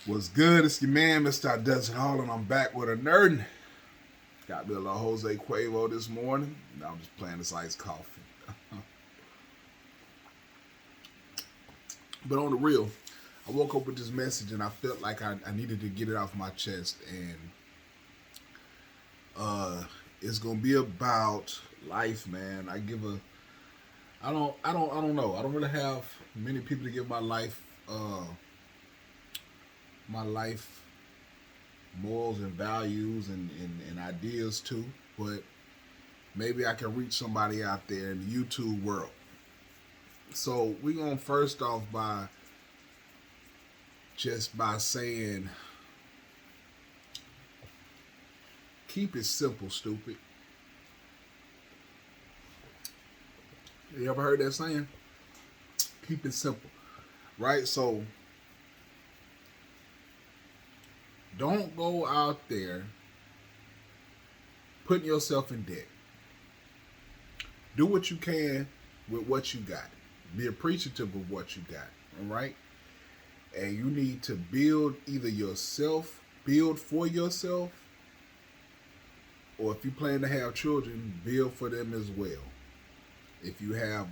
What's good? It's your man, Mr. Desert Hall, and I'm back with a nerd. Got me a little Jose Cuervo this morning. Now I'm just playing this iced coffee. But on the real, I woke up with this message and I felt like I needed to get it off my chest. And it's gonna be about life, man. I don't know. I don't really have many people to give my life morals and values and ideas to, but maybe I can reach somebody out there in the YouTube world. So we're gonna first off by saying keep it simple, stupid. You ever heard that saying? Keep it simple. Right? So don't go out there putting yourself in debt. Do what you can with what you got. Be appreciative of what you got. All right? And you need to build either yourself, build for yourself, or if you plan to have children, build for them as well. If you have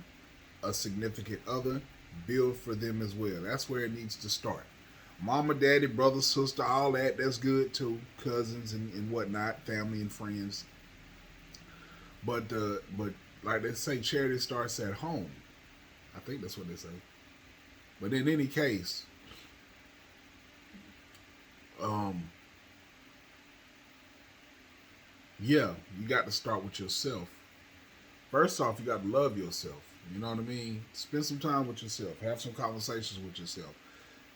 a significant other, build for them as well. That's where it needs to start. Mama, daddy, brother, sister, all that, that's good too. Cousins and whatnot, family and friends. But like they say, charity starts at home. I think that's what they say. But in any case, yeah, you got to start with yourself. First off, you got to love yourself. You know what I mean? Spend some time with yourself. Have some conversations with yourself.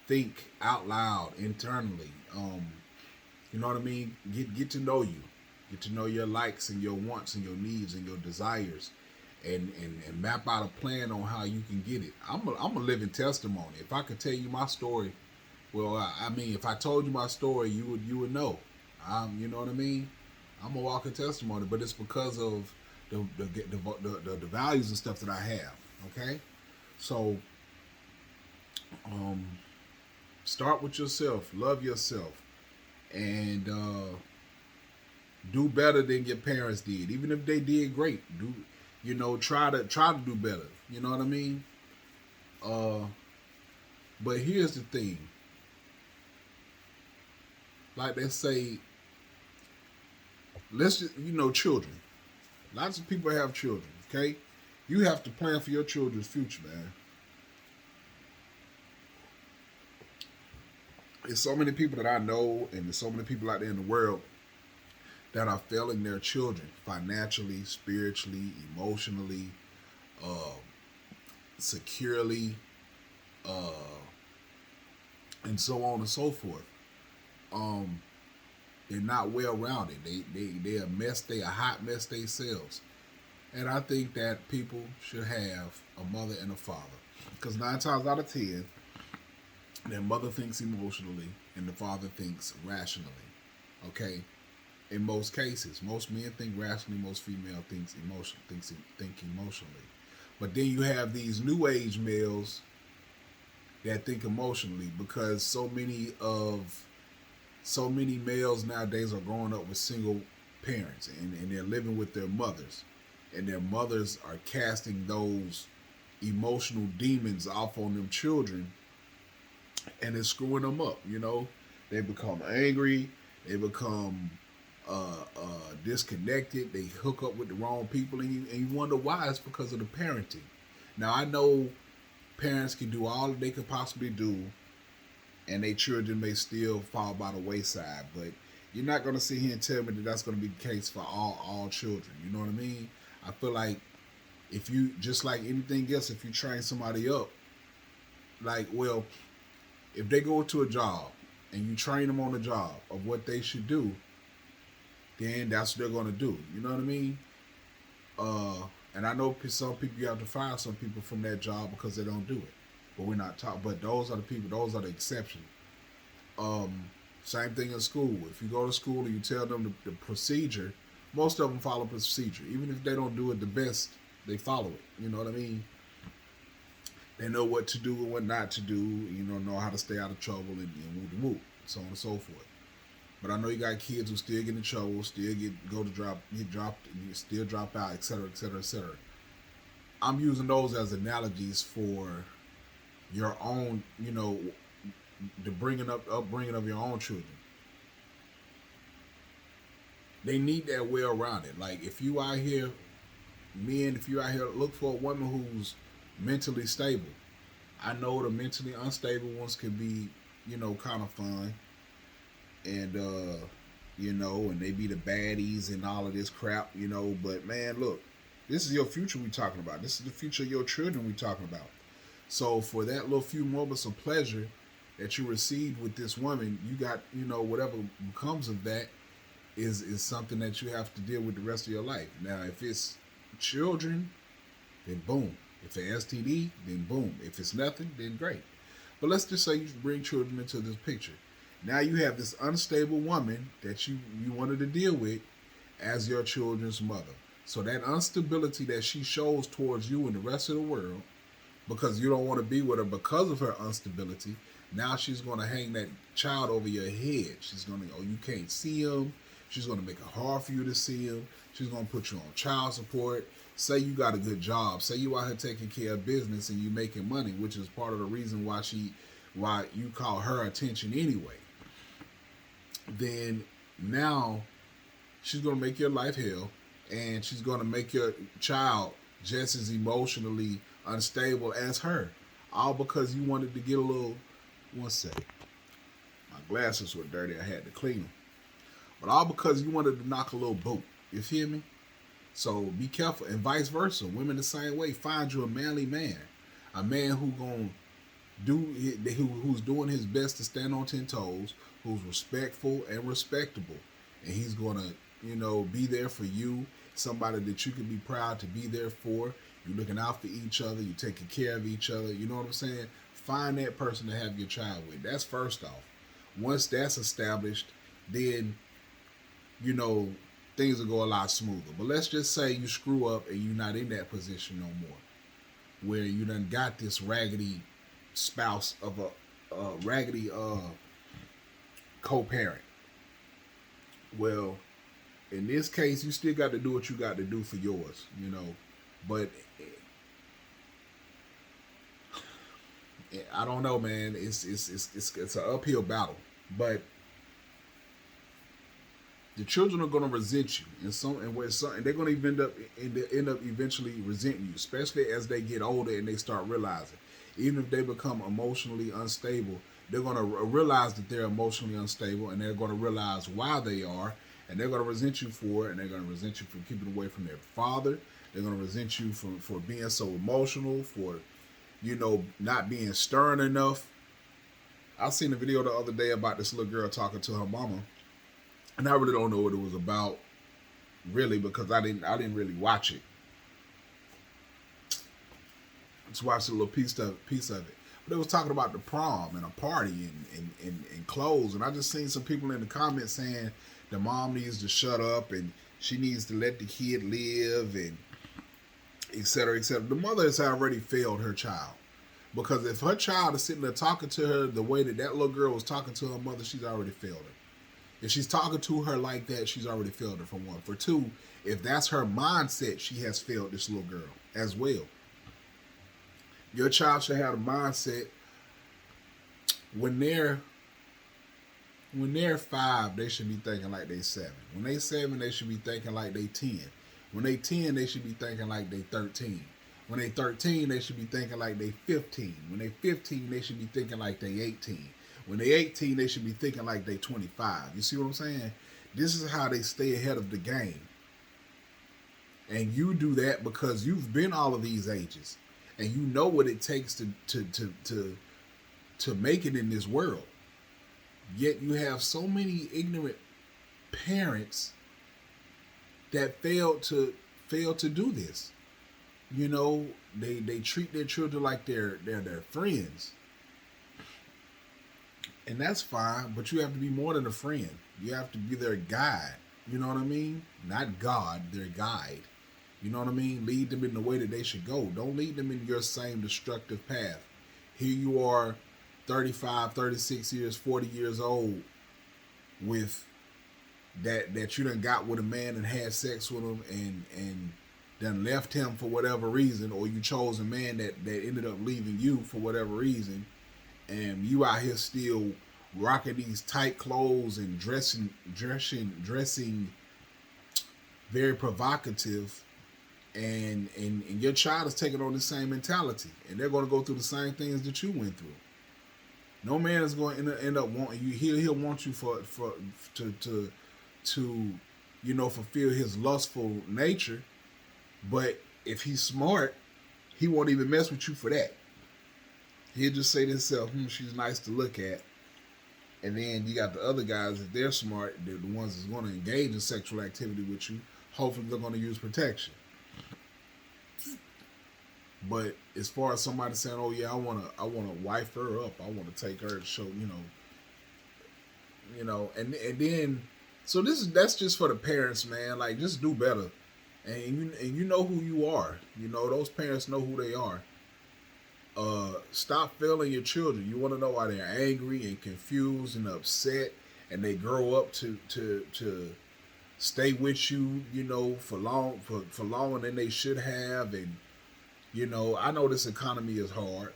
Think out loud internally. You know what I mean? Get to know you. Get to know your likes and your wants and your needs and your desires, and map out a plan on how you can get it. I'm a living testimony. If I could tell you my story, well, I mean, if I told you my story, you would know. You know what I mean? I'm a walking testimony, but it's because of the values and stuff that I have. Okay, so start with yourself, love yourself, and do better than your parents did. Even if they did great, try to do better. You know what I mean? Uh, but here's the thing. Like they say, let's just, children. Lots of people have children. Okay, you have to plan for your children's future, man. There's so many people that I know, and there's so many people out there in the world that are failing their children financially, spiritually, emotionally, uh, securely, uh, and so on and so forth. Um, they're not well rounded. They're a mess. They a hot mess themselves. And I think that people should have a mother and a father, because 9 times out of 10, their mother thinks emotionally and the father thinks rationally. Okay, in most cases, most men think rationally. Most female think emotionally. But then you have these new age males that think emotionally, because so many males nowadays are growing up with single parents, and they're living with their mothers, and their mothers are casting those emotional demons off on them children, and it's screwing them up. They become angry, they become disconnected, they hook up with the wrong people, and you wonder why. It's because of the parenting. Now I know parents can do all that they could possibly do, and their children may still fall by the wayside. But you're not going to sit here and tell me that that's going to be the case for all children. You know what I mean? I feel like if you, just like anything else, if you train somebody up, like, well, if they go into a job and you train them on the job of what they should do, then that's what they're going to do. You know what I mean? And I know some people, you have to fire some people from that job because they don't do it. But we're not talking. But those are the people. Those are the exceptions. Same thing in school. If you go to school and you tell them the procedure, most of them follow procedure. Even if they don't do it the best, they follow it. You know what I mean? They know what to do and what not to do. Know how to stay out of trouble and woo, so on and so forth. But I know you got kids who still get in trouble, still get dropped, and you still drop out, etc., etc., etc. I'm using those as analogies for your own, the upbringing of your own children. They need that well rounded. Like if you out here, men, if you out here, look for a woman who's mentally stable. I know the mentally unstable ones can be, kind of fun, and and they be the baddies and all of this crap, But man, look, this is your future we talking about. This is the future of your children we talking about. So for that little few moments of pleasure that you received with this woman, you got, whatever becomes of that is something that you have to deal with the rest of your life. Now, if it's children, then boom. If it's STD, then boom. If it's nothing, then great. But let's just say you bring children into this picture. Now you have this unstable woman that you wanted to deal with as your children's mother. So that instability that she shows towards you and the rest of the world, because you don't want to be with her because of her instability, now she's going to hang that child over your head. She's going to, you can't see him. She's going to make it hard for you to see him. She's going to put you on child support. Say you got a good job. Say you out here taking care of business and you making money, which is part of the reason why you call her attention anyway. Then now she's going to make your life hell, and she's going to make your child just as emotionally unstable as her. All because you wanted to get a little, one second. My glasses were dirty. I had to clean them. But all because you wanted to knock a little boot. You feel me? So be careful, and vice versa. Women the same way. Find you a manly man, a man who's doing his best to stand on 10 toes, who's respectful and respectable, and he's gonna, be there for you. Somebody that you can be proud to be there for. You're looking out for each other. You're taking care of each other. You know what I'm saying? Find that person to have your child with. That's first off. Once that's established, then things will go a lot smoother. But let's just say you screw up and you're not in that position no more, where you done got this raggedy spouse of a raggedy co-parent. Well, in this case, you still got to do what you got to do for yours, But I don't know, man. It's an uphill battle, but the children are going to resent you, and they're going to end up eventually resenting you, especially as they get older and they start realizing. Even if they become emotionally unstable, they're going to realize that they're emotionally unstable, and they're going to realize why they are, and they're going to resent you for it, and they're going to resent you for keeping away from their father. They're going to resent you for being so emotional, for not being stern enough. I seen a video the other day about this little girl talking to her mama. And I really don't know what it was about, really, because I didn't really watch it. Just watched a little piece of it. But it was talking about the prom and a party and clothes. And I just seen some people in the comments saying the mom needs to shut up and she needs to let the kid live and et cetera, et cetera. The mother has already failed her child. Because if her child is sitting there talking to her the way that little girl was talking to her mother, she's already failed her. If she's talking to her like that, she's already failed her, for one. For two, if that's her mindset, she has failed this little girl as well. Your child should have a mindset when they're 5, they should be thinking like they 7. When they 7, they should be thinking like they 10. When they 10, they should be thinking like they 13. When they 13, they should be thinking like they 15. When they 15, they should be thinking like they 18. When they 18, they should be thinking like they 25. You see what I'm saying? This is how they stay ahead of the game. And you do that because you've been all of these ages. And you know what it takes to make it in this world. Yet you have so many ignorant parents that fail to do this. They treat their children like they're their friends. And that's fine, but you have to be more than a friend. You have to be their guide. You know what I mean? Not God, their guide. You know what I mean? Lead them in the way that they should go. Don't lead them in your same destructive path. Here you are, 35, 36 years, 40 years old, with that you done got with a man and had sex with him and done left him for whatever reason, or you chose a man that ended up leaving you for whatever reason, and you out here still rocking these tight clothes and dressing very provocative, and your child is taking on the same mentality, and they're going to go through the same things that you went through. No man is going to end up wanting you. He'll want you to fulfill his lustful nature, but if he's smart, he won't even mess with you for that. He'll just say to himself, she's nice to look at. And then you got the other guys, if they're smart, they're the ones that's going to engage in sexual activity with you. Hopefully they're going to use protection. But as far as somebody saying, "Oh yeah, I wanna wife her up. I wanna take her to show," and then so that's just for the parents, man. Like, just do better, and you know who you are. Those parents know who they are. Stop failing your children. You want to know why they're angry and confused and upset, and they grow up to stay with you, for longer than they should have. And I know this economy is hard,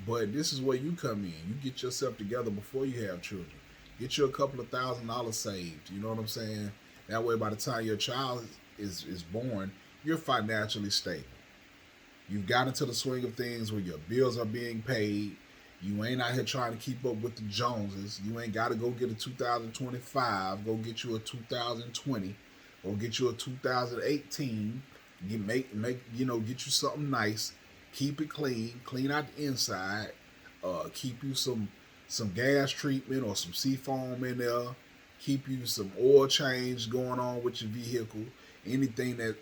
but this is where you come in. You get yourself together before you have children. Get you a couple of $1,000s saved. You know what I'm saying? That way, by the time your child is born, you're financially stable. You've got into the swing of things where your bills are being paid. You ain't out here trying to keep up with the Joneses. You ain't got to go get a 2025. Go get you a 2020. Go get you a 2018. Get you something nice. Keep it clean out the inside. Keep you some gas treatment or some seafoam in there. Keep you some oil change going on with your vehicle. Anything that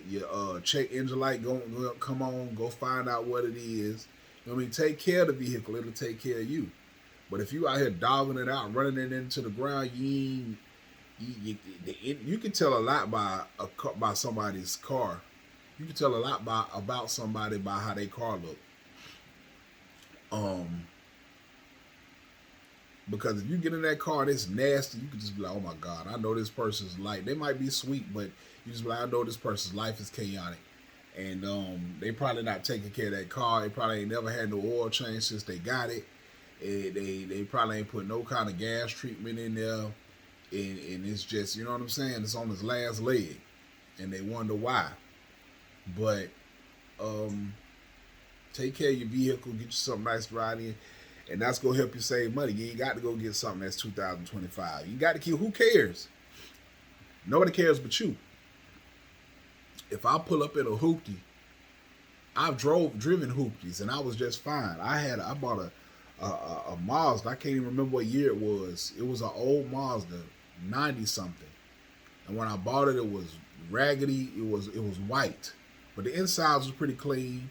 your check engine light go come on, go find out what it is. Take care of the vehicle. It'll take care of you. But if you out here dogging it out, running it into the ground, you can tell a lot by somebody's car. You can tell a lot about somebody by how their car look. Because if you get in that car and it's nasty, you can just be like, "Oh my God, I know this person's life." They might be sweet, but you just be like, "I know this person's life is chaotic." And they probably not taking care of that car. They probably ain't never had no oil change since they got it. They probably ain't put no kind of gas treatment in there. And it's just, you know what I'm saying? It's on its last leg. And they wonder why. But take care of your vehicle. Get you something nice to ride in. And that's going to help you save money. You ain't got to go get something that's 2025. You got to keep, who cares? Nobody cares but you. If I pull up in a hoopty, I've driven hoopties and I was just fine. I bought a Mazda. I can't even remember what year it was. It was an old Mazda, 90 something. And when I bought it, it was raggedy. It was white, but the inside was pretty clean.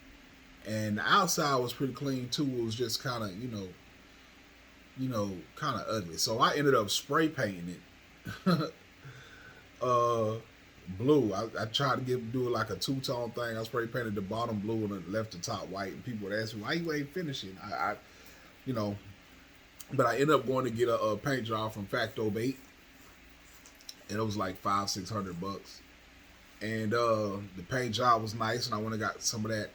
And the outside was pretty clean too. It was just kind of, kind of ugly. So I ended up spray painting it blue. I tried to do it like a two-tone thing. I spray painted the bottom blue and left the top white. And people would ask me, "Why you ain't finishing?" But I ended up going to get a paint job from Facto Bait, and it was like $500-600. And the paint job was nice, and I went and got some of that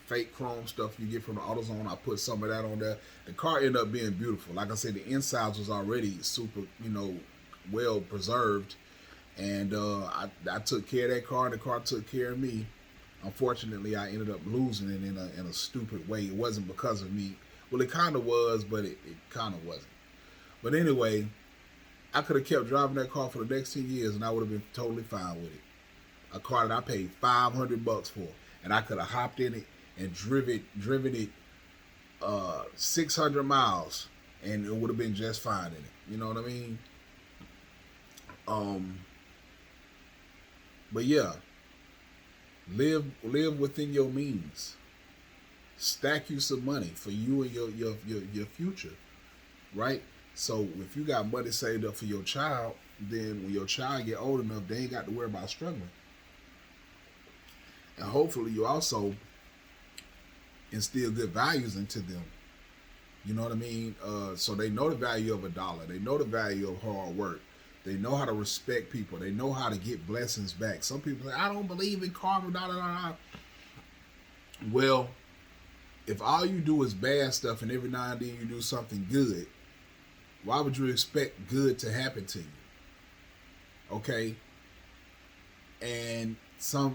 fake chrome stuff you get from the AutoZone. I put some of that on there. The car ended up being beautiful. Like I said, the insides was already super, well preserved. And I took care of that car, and the car took care of me. Unfortunately, I ended up losing it in a stupid way. It wasn't because of me. Well, it kind of was, but it kind of wasn't. But anyway, I could have kept driving that car for the next 10 years, and I would have been totally fine with it. A car that I paid $500 for, and I could have hopped in it and driven it 600 miles, and it would have been just fine in it. You know what I mean? But yeah, live within your means. Stack you some money for you and your future, right? So if you got money saved up for your child, then when your child get old enough, they ain't got to worry about struggling. And hopefully you also instill good values into them. You know what I mean? So they know the value of a dollar. They know the value of hard work. They know how to respect people. They know how to get blessings back. Some people say, I don't believe in karma, da da da. Well, if all you do is bad stuff and every now and then you do something good, why would you expect good to happen to you? Okay? And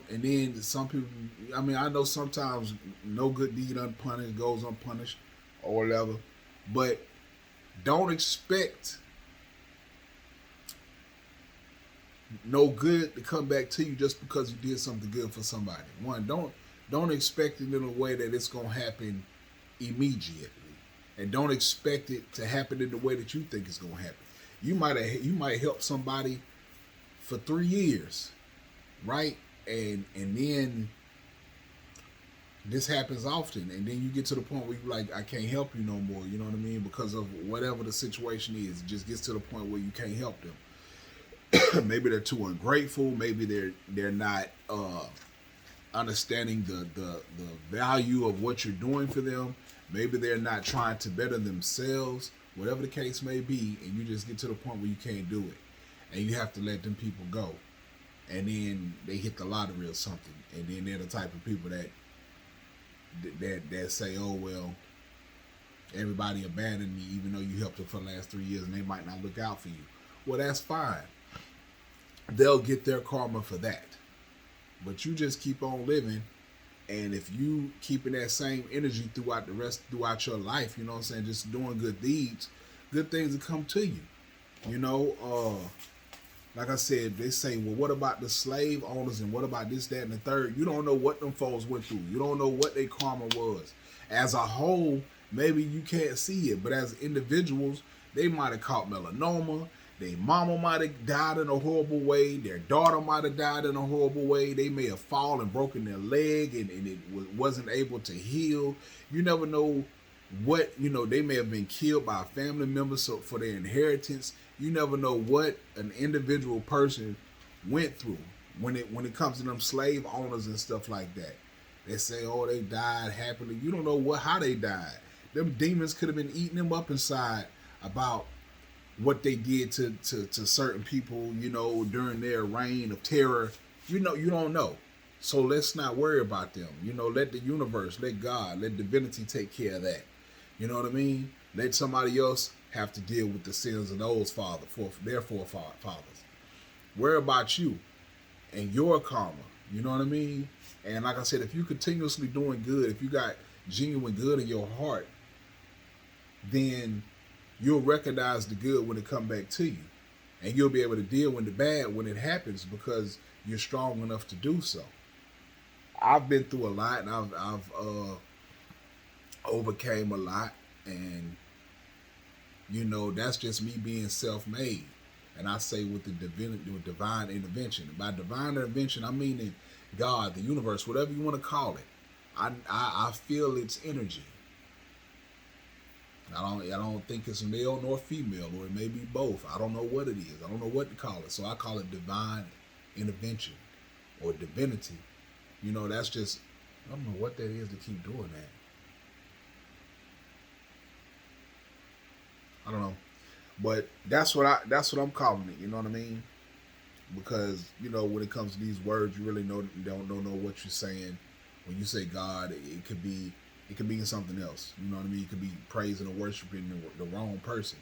then some people, I mean, I know sometimes no good deed unpunished goes unpunished or whatever, but don't expect no good to come back to you just because you did something good for somebody. One, don't expect it in a way that it's gonna happen immediately, and don't expect it to happen in the way that you think it's gonna happen. You might help somebody for 3 years, right? And then this happens often, and then you get to the point where you're like, I can't help you no more. You know what I mean? Because of whatever the situation is, it just gets to the point where you can't help them. Maybe they're too ungrateful. Maybe they're not understanding the value of what you're doing for them. Maybe they're not trying to better themselves. Whatever the case may be, and you just get to the point where you can't do it, and you have to let them people go. And then they hit the lottery or something, and then they're the type of people that say, oh well, everybody abandoned me even though you helped them for the last 3 years, and they might not look out for you. Well, that's fine. They'll get their karma for that. But you just keep on living, and if you keeping that same energy throughout your life, you know what I'm saying, just doing good deeds, good things will come to you. You know, like I said, they say, well, what about the slave owners and what about this, that, and the third? You don't know what them folks went through. You don't know what their karma was. As a whole, maybe you can't see it, but as individuals, they might have caught melanoma. Their mama might have died in a horrible way. Their daughter might have died in a horrible way. They may have fallen and broken their leg and it wasn't able to heal. You never know what, they may have been killed by a family member for their inheritance. You never know what an individual person went through when it comes to them slave owners and stuff like that. They say, oh, they died happily. You don't know how they died. Them demons could have been eating them up inside about what they did to certain people, during their reign of terror. You don't know. So let's not worry about them. Let the universe, let God, let divinity take care of that. You know what I mean? Let somebody else have to deal with the sins of those their forefathers. Worry about you and your karma. You know what I mean? And like I said, if you continuously doing good, if you got genuine good in your heart, then you'll recognize the good when it come back to you. And you'll be able to deal with the bad when it happens because you're strong enough to do so. I've been through a lot, and I've overcame a lot, and that's just me being self-made. And I say with divine intervention. By divine intervention, I mean God, the universe, whatever you want to call it. I feel its energy. I don't think it's male nor female, or it may be both. I don't know what it is. I don't know what to call it. So I call it divine intervention or divinity. That's just, I don't know what that is to keep doing that. I don't know. But that's what I'm calling it, you know what I mean? Because, when it comes to these words, you really don't know what you're saying. When you say God, it could mean something else. You know what I mean? It could be praising or worshiping the wrong person.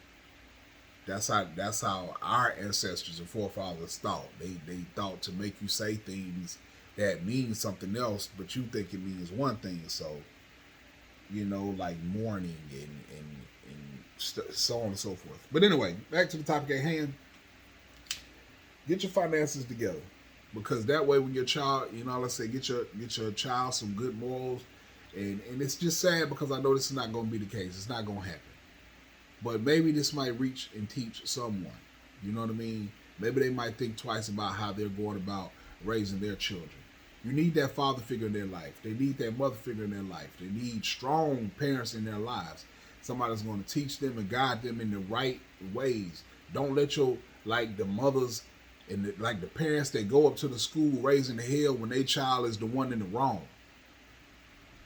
That's how our ancestors and forefathers thought. They thought to make you say things that mean something else, but you think it means one thing. So, like mourning and so on and so forth. But anyway, back to the topic at hand. Get your finances together, because that way when your child, let's say get your child some good morals. And it's just sad because I know this is not going to be the case. It's not going to happen. But maybe this might reach and teach someone. You know what I mean? Maybe they might think twice about how they're going about raising their children. You need that father figure in their life. They need that mother figure in their life. They need strong parents in their lives. Somebody's going to teach them and guide them in the right ways. Don't let the mothers And like the parents that go up to the school raising the hell when their child is the one in the wrong.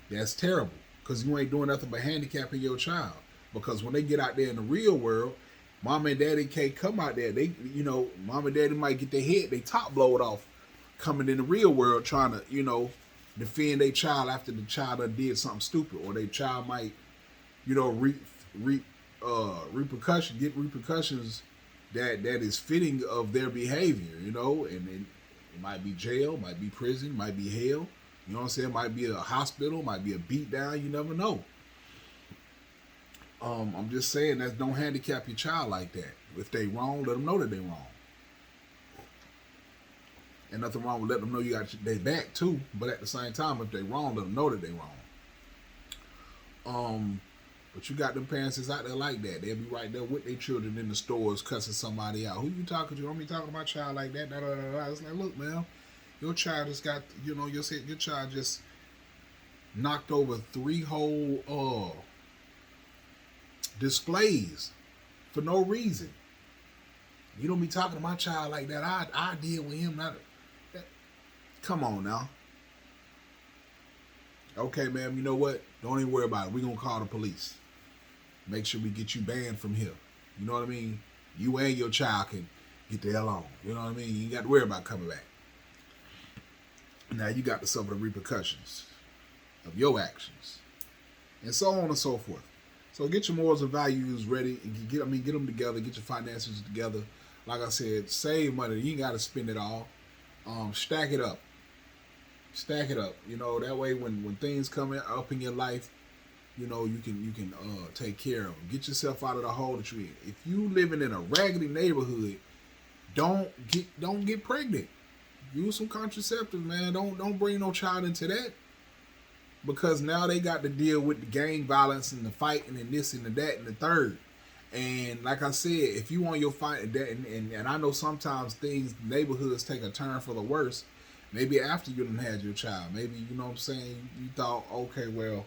That's terrible, because you ain't doing nothing but handicapping your child. Because when they get out there in the real world, mom and daddy can't come out there. They, mom and daddy might get their head, they top blow it off, coming in the real world trying to, defend their child after the child done did something stupid, or their child might, get repercussions that is fitting of their behavior, and it might be jail, might be prison, might be hell. You know what I'm saying? Might be a hospital, might be a beat down. You never know. I'm just saying that don't handicap your child like that. If they wrong, let them know that they wrong. And nothing wrong with letting them know you got their back too. But at the same time, if they wrong, let them know that they wrong. But you got them parents that's out there like that. They'll be right there with their children in the stores cussing somebody out. Who you talking to? Don't be talking to my child like that. It's like, look, man, your child just got, your child just knocked over 3 whole displays for no reason. You don't be talking to my child like that. I deal with him. Come on now. Okay, ma'am, you know what? Don't even worry about it. We're going to call the police. Make sure we get you banned from here. You know what I mean? You and your child can get the hell on. You know what I mean? You ain't got to worry about coming back. Now you got to suffer the repercussions of your actions. And so on and so forth. So get your morals and values ready and get them together, get your finances together. Like I said, save money. You ain't got to spend it all. Stack it up. Stack it up. That way when things come up in your life, you can take care of them. Get yourself out of the hole that you're in. If you living in a raggedy neighborhood, don't get pregnant. Use some contraceptives, man. Don't bring no child into that. Because now they got to deal with the gang violence and the fighting and this and the that and the third. And like I said, if you want your fight, and I know sometimes neighborhoods take a turn for the worse. Maybe after you done had your child. Maybe, you know what I'm saying, you thought, okay, well,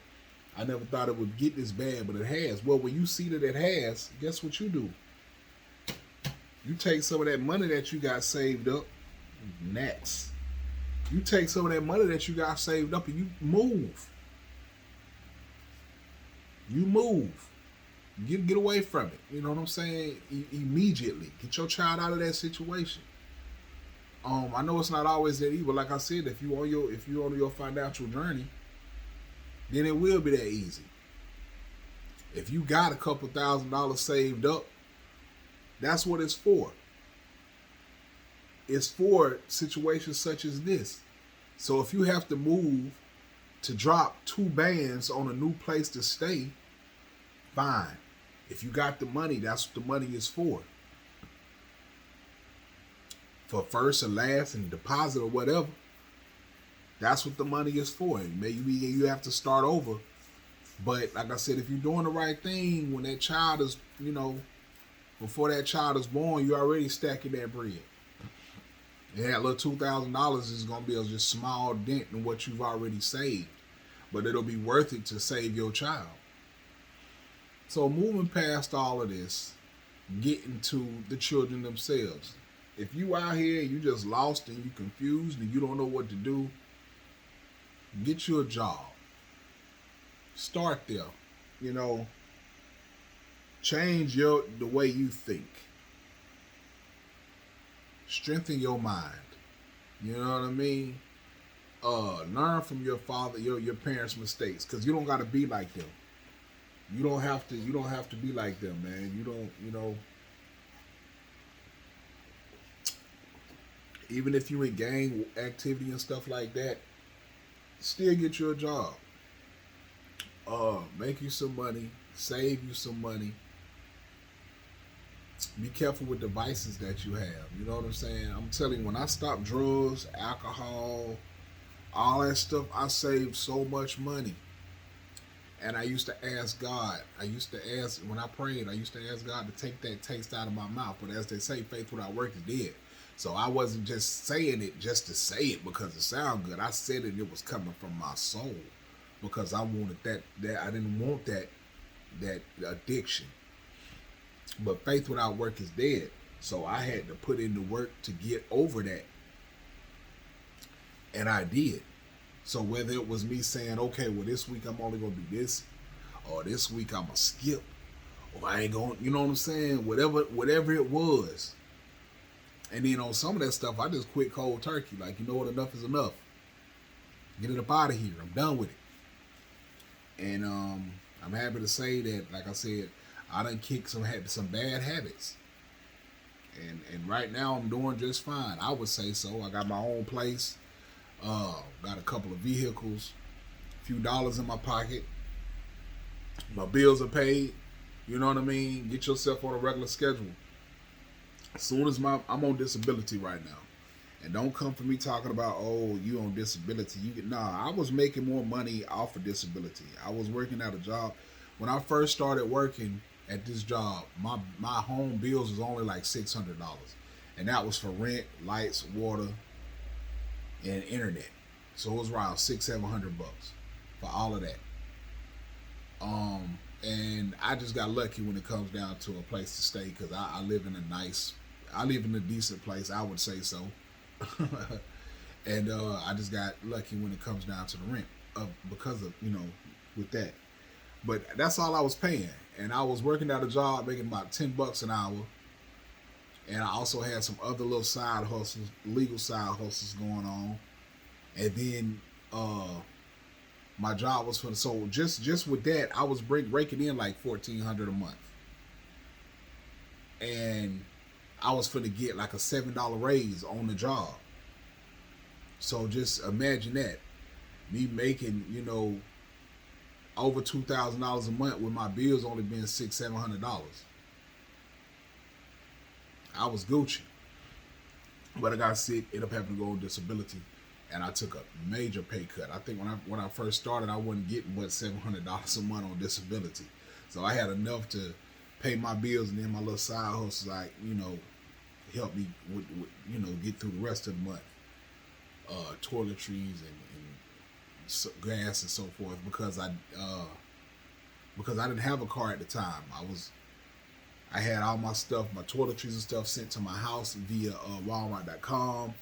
I never thought it would get this bad, but it has. Well, when you see that it has, guess what you do? You take some of that money that you got saved up. Next. You take some of that money that you got saved up and you move. You move. Get away from it. You know what I'm saying? Immediately. Get your child out of that situation. I know it's not always that easy, but like I said, if you on your financial journey, then it will be that easy. If you got a couple $1,000s saved up, that's what it's for. It's for situations such as this. So if you have to move to drop 2 bands on a new place to stay, fine. If you got the money, that's what the money is for. For first and last and deposit or whatever. That's what the money is for. Maybe you have to start over. But like I said, if you're doing the right thing, when that child is, before that child is born, you're already stacking that bread. And that little $2,000 is going to be a just small dent in what you've already saved. But it'll be worth it to save your child. So moving past all of this, getting to the children themselves. If you out here and you just lost and you confused and you don't know what to do, get you a job. Start there. Change the way you think. Strengthen your mind. You know what I mean? Learn from your father, your parents' mistakes, because you don't got to be like them. You don't have to be like them, man. Even if you in gang activity and stuff like that, still get you a job. Make you some money, save you some money. Be careful with the vices that you have. You know what I'm saying? I'm telling you, when I stopped drugs, alcohol, all that stuff, I saved so much money. And I used to ask God, when I prayed, I used to ask God to take that taste out of my mouth. But as they say, faith without work is dead. So I wasn't just saying it just to say it because it sounded good. I said it was coming from my soul because I wanted that I didn't want that addiction. But faith without work is dead. So I had to put in the work to get over that, and I did. So whether it was me saying, okay, well this week I'm only gonna do this, or this week I'm gonna skip, or I ain't gonna, you know what I'm saying? Whatever it was. And then on some of that stuff, I just quit cold turkey. Like, you know what, enough is enough. Get it up out of here. I'm done with it. And I'm happy to say that, like I said, I done kicked some bad habits. And right now I'm doing just fine. I would say so. I got my own place. Got a couple of vehicles, a few dollars in my pocket. My bills are paid. You know what I mean? Get yourself on a regular schedule. As soon as I'm on disability right now. And don't come for me talking about, oh, you on disability. Nah, I was making more money off of disability. I was working at a job. When I first started working at this job, my home bills was only like $600. And that was for rent, lights, water, and internet. So it was around $600-700 for all of that. And I just got lucky when it comes down to a place to stay, because I live in a decent place, I would say so. And I just got lucky when it comes down to the rent, because of, with that. But that's all I was paying, and I was working at a job making about $10 an hour, and I also had some other little side hustles, legal side hustles going on, and then my job was so just with that I was breaking in like $1,400 a month, and I was finna get like a $7 raise on the job. So just imagine that, me making over $2,000 a month with my bills only being $600-700. I was Gucci, but I got sick, ended up having to go on disability, and I took a major pay cut. I think when I first started, I wasn't getting but $700 a month on disability, so I had enough to pay my bills, and then my little side hustles, like help me with get through the rest of the month. Toiletries and gas and so forth, because I didn't have a car at the time. I had all my stuff, my toiletries and stuff, sent to my house via Walmart.com.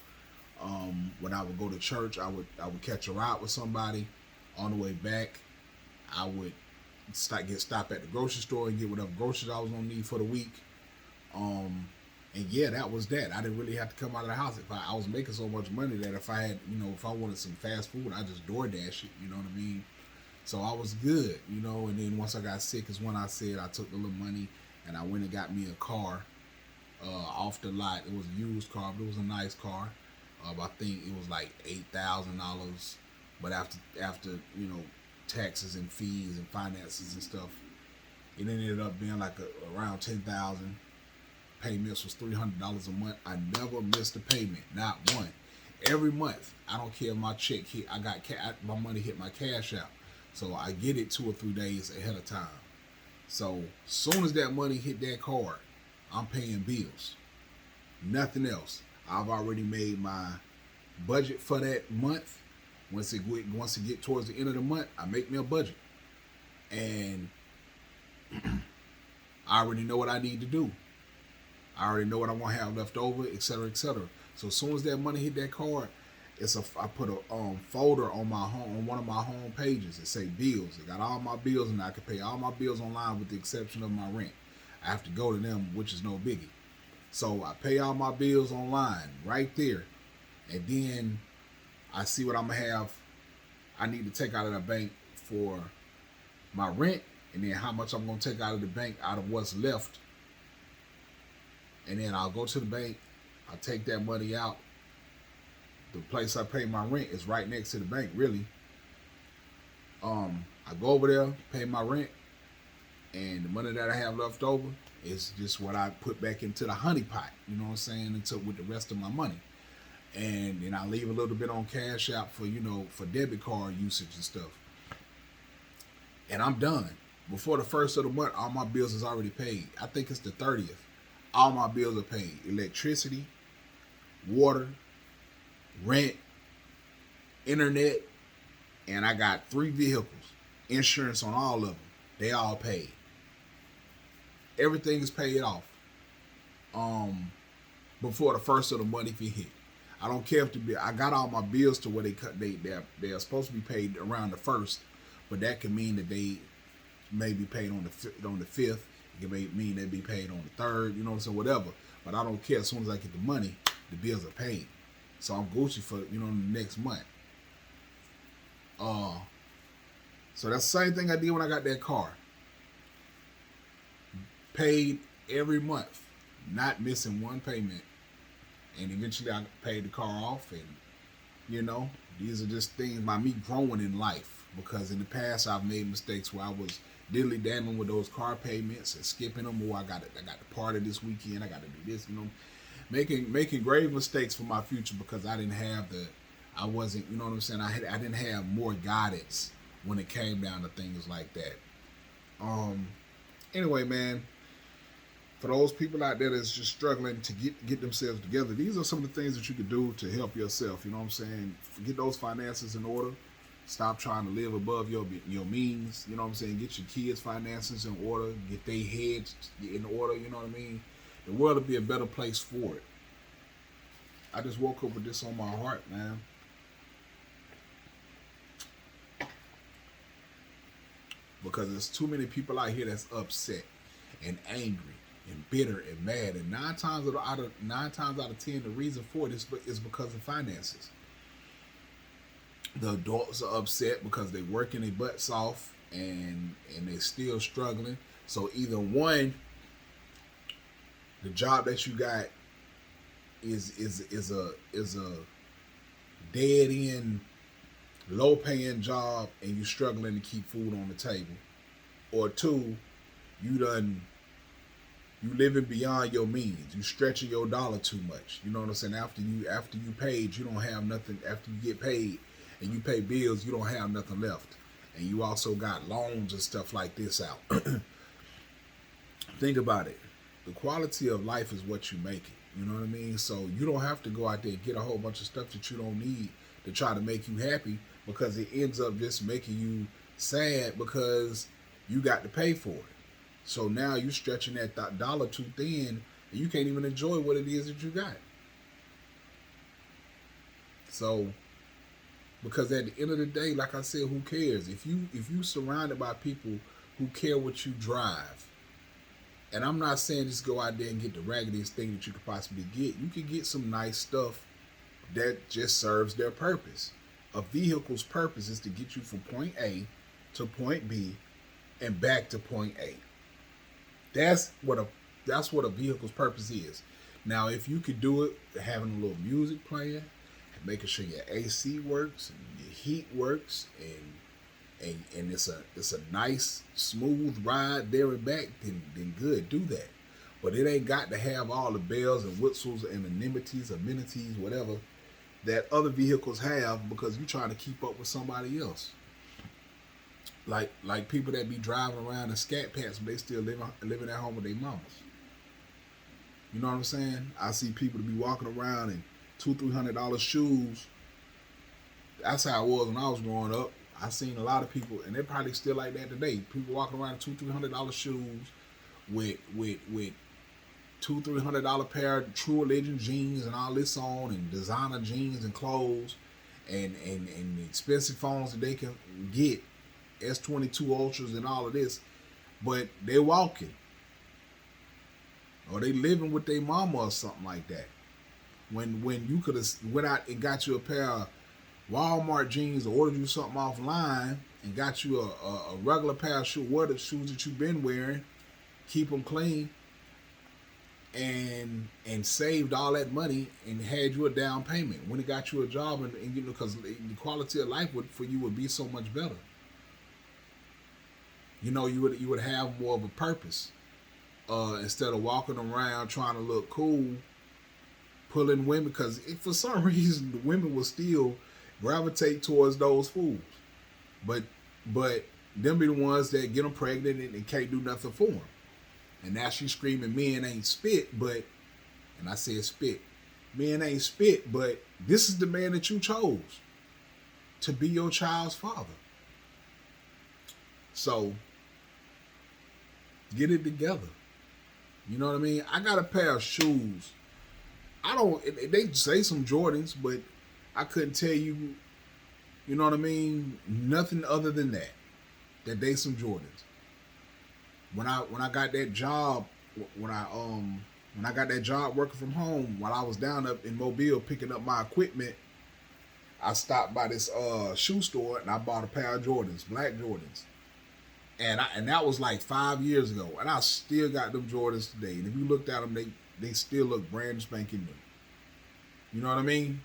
When I would go to church, I would catch a ride with somebody. On the way back, I would stop at the grocery store and get whatever groceries I was gonna need for the week. And yeah, that was that. I didn't really have to come out of the house. If I was making so much money that if I had, if I wanted some fast food, I just DoorDash it. You know what I mean? So I was good, And then once I got sick is when I said I took the little money and I went and got me a car off the lot. It was a used car, but it was a nice car. I think it was like $8,000, but after taxes and fees and finances and stuff, it ended up being like around $10,000. Payments was $300 a month. I never missed a payment, not one. Every month, I don't care if my check hit. My money hit my cash out, so I get it 2 or 3 days ahead of time. So as soon as that money hit that card, I'm paying bills. Nothing else. I've already made my budget for that month. Once it get towards the end of the month, I make me a budget, and I already know what I need to do. I already know what I want to have left over, etc., etc. So as soon as that money hit that card, I put a folder on one of my home pages. It say bills. It got all my bills, and I can pay all my bills online with the exception of my rent. I have to go to them, which is no biggie. So I pay all my bills online right there, and then I see what I'm gonna have. I need to take out of the bank for my rent, and then how much I'm gonna take out of the bank out of what's left. And then I'll go to the bank, I'll take that money out. The place I pay my rent is right next to the bank, really. I go over there, pay my rent, and the money that I have left over is just what I put back into the honey pot, you know what I'm saying, with the rest of my money. And then I leave a little bit on Cash App for, for debit card usage and stuff. And I'm done. Before the first of the month, all my bills is already paid. I think it's the 30th. All my bills are paid. Electricity, water, rent, internet, and I got 3 vehicles. Insurance on all of them. They all paid. Everything is paid off. um, before the first of the month if it hit. I don't care if the bill. I got all my bills to where they are supposed to be paid around the first, but that can mean that they may be paid on the fifth. It may mean they be paid on the third. You know what I'm saying? Whatever. But I don't care. As soon as I get the money, the bills are paid. So I'm Gucci for the next month. So that's the same thing I did when I got that car. Paid every month, not missing one payment, and eventually I paid the car off. And these are just things by me growing in life, because in the past I've made mistakes where I was dilly dallying with those car payments and skipping them. Or I got the party this weekend. I got to do this. Making grave mistakes for my future because I didn't have I wasn't. You know what I'm saying? I didn't have more guidance when it came down to things like that. Anyway, man. For those people out there that's just struggling to get themselves together, these are some of the things that you could do to help yourself. You know what I'm saying? Get those finances in order. Stop trying to live above your means. You know what I'm saying? Get your kids' finances in order. Get their heads in order. You know what I mean? The world will be a better place for it. I just woke up with this on my heart, man. Because there's too many people out here that's upset and angry and bitter and mad, and nine times out of 10, the reason for it is because of finances. The adults are upset because they're working their butts off and they're still struggling. So either one, the job that you got is a dead end, low paying job, and you're struggling to keep food on the table, or two, you living beyond your means. You stretching your dollar too much. You know what I'm saying? After you paid, you don't have nothing. After you get paid and you pay bills, you don't have nothing left. And you also got loans and stuff like this out. Think about it. The quality of life is what you make it. You know what I mean? So you don't have to go out there and get a whole bunch of stuff that you don't need to try to make you happy, because it ends up just making you sad because you got to pay for it. So now you're stretching that dollar too thin, and you can't even enjoy what it is that you got. So, because at the end of the day, like I said, who cares? If you surrounded by people who care what you drive, and I'm not saying just go out there and get the raggediest thing that you could possibly get. You can get some nice stuff that just serves their purpose. A vehicle's purpose is to get you from point A to point B and back to point A. That's what a vehicle's purpose is. Now, if you could do it, having a little music playing, and making sure your AC works and your heat works, and it's a nice smooth ride there and back, then good, do that. But it ain't got to have all the bells and whistles and amenities, whatever that other vehicles have, because you're trying to keep up with somebody else. Like people that be driving around in scat pants, but they still living at home with their mamas. You know what I'm saying? I see people to be walking around in $200-300 shoes. That's how it was when I was growing up. I seen a lot of people, and they're probably still like that today. People walking around in $200-300 shoes with $200-300 pair of True Religion jeans and all this on, and designer jeans and clothes, and expensive phones that they can get, S22 Ultras and all of this, but they walking, or they living with their mama or something like that. When you could have went out and got you a pair of Walmart jeans, or ordered you something offline and got you a regular pair of shoes, wear the shoes that you've been wearing, keep them clean, and saved all that money and had you a down payment when it got you a job, and because the quality of life for you would be so much better. You would have more of a purpose, instead of walking around trying to look cool, pulling women, because for some reason the women will still gravitate towards those fools, but them be the ones that get them pregnant and can't do nothing for them. And now she's screaming, men ain't spit, but, and I said spit, men ain't spit, but this is the man that you chose to be your child's father. So, get it together. You know what I mean? I got a pair of shoes. I don't. They say some Jordans, but I couldn't tell you. You know what I mean? Nothing other than that. That they some Jordans. When I got that job, when I when I got that job working from home, while I was down up in Mobile picking up my equipment, I stopped by this shoe store and I bought a pair of Jordans, black Jordans. And that was like 5 years ago, and I still got them Jordans today. And if you looked at them, they still look brand spanking new. You know what I mean?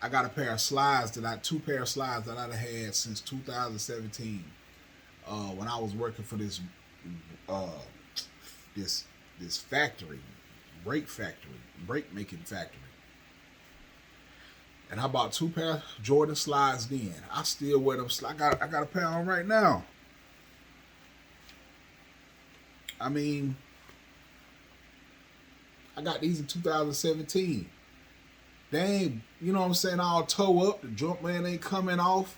I got a pair of slides two pair of slides that I'd had since 2017. When I was working for uh, this factory, brake making factory, and I bought two pair of Jordan slides. Then I still wear them. I got a pair on right now. I mean, I got these in 2017. They ain't, you know what I'm saying, all toe up. The jump man ain't coming off.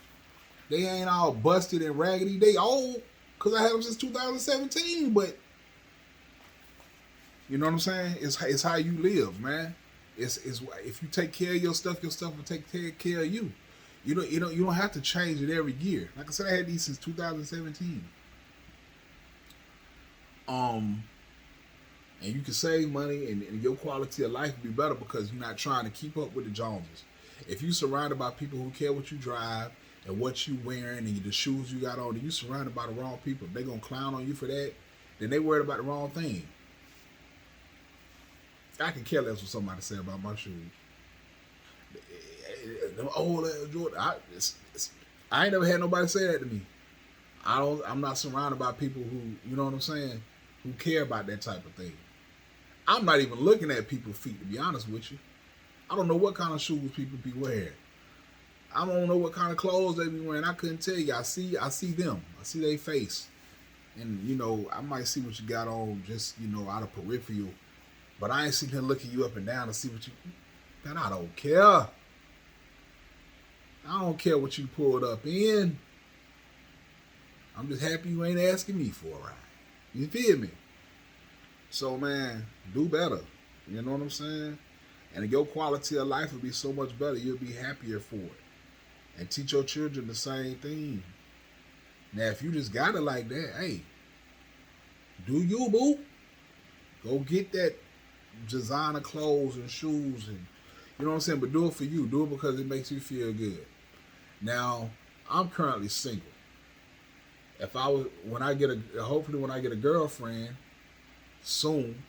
They ain't all busted and raggedy. They old because I had them since 2017. But you know what I'm saying? It's how you live, man. It's if you take care of your stuff will take care of you. You don't have to change it every year. Like I said, I had these since 2017. And you can save money and your quality of life will be better because you're not trying to keep up with the Joneses. If you surrounded by people who care what you drive and what you wearing and the shoes you got on, and you surrounded by the wrong people, if they gonna clown on you for that, then they worried about the wrong thing. I can care less what somebody say about my shoes. Them old Jordan, I ain't never had nobody say that to me. I'm not surrounded by people who, you know what I'm saying, who care about that type of thing. I'm not even looking at people's feet, to be honest with you. I don't know what kind of shoes people be wearing. I don't know what kind of clothes they be wearing. I couldn't tell you. I see them. I see their face. And, you know, I might see what you got on just, you know, out of peripheral. But I ain't sitting here looking you up and down to see what you... Man, I don't care. I don't care what you pulled up in. I'm just happy you ain't asking me for a ride. You feel me? So, man, do better. You know what I'm saying? And your quality of life will be so much better. You'll be happier for it. And teach your children the same thing. Now, if you just got it like that, hey, do you, boo? Go get that designer clothes and shoes and, you know what I'm saying? But do it for you. Do it because it makes you feel good. Now, I'm currently single. Hopefully when I get a girlfriend soon,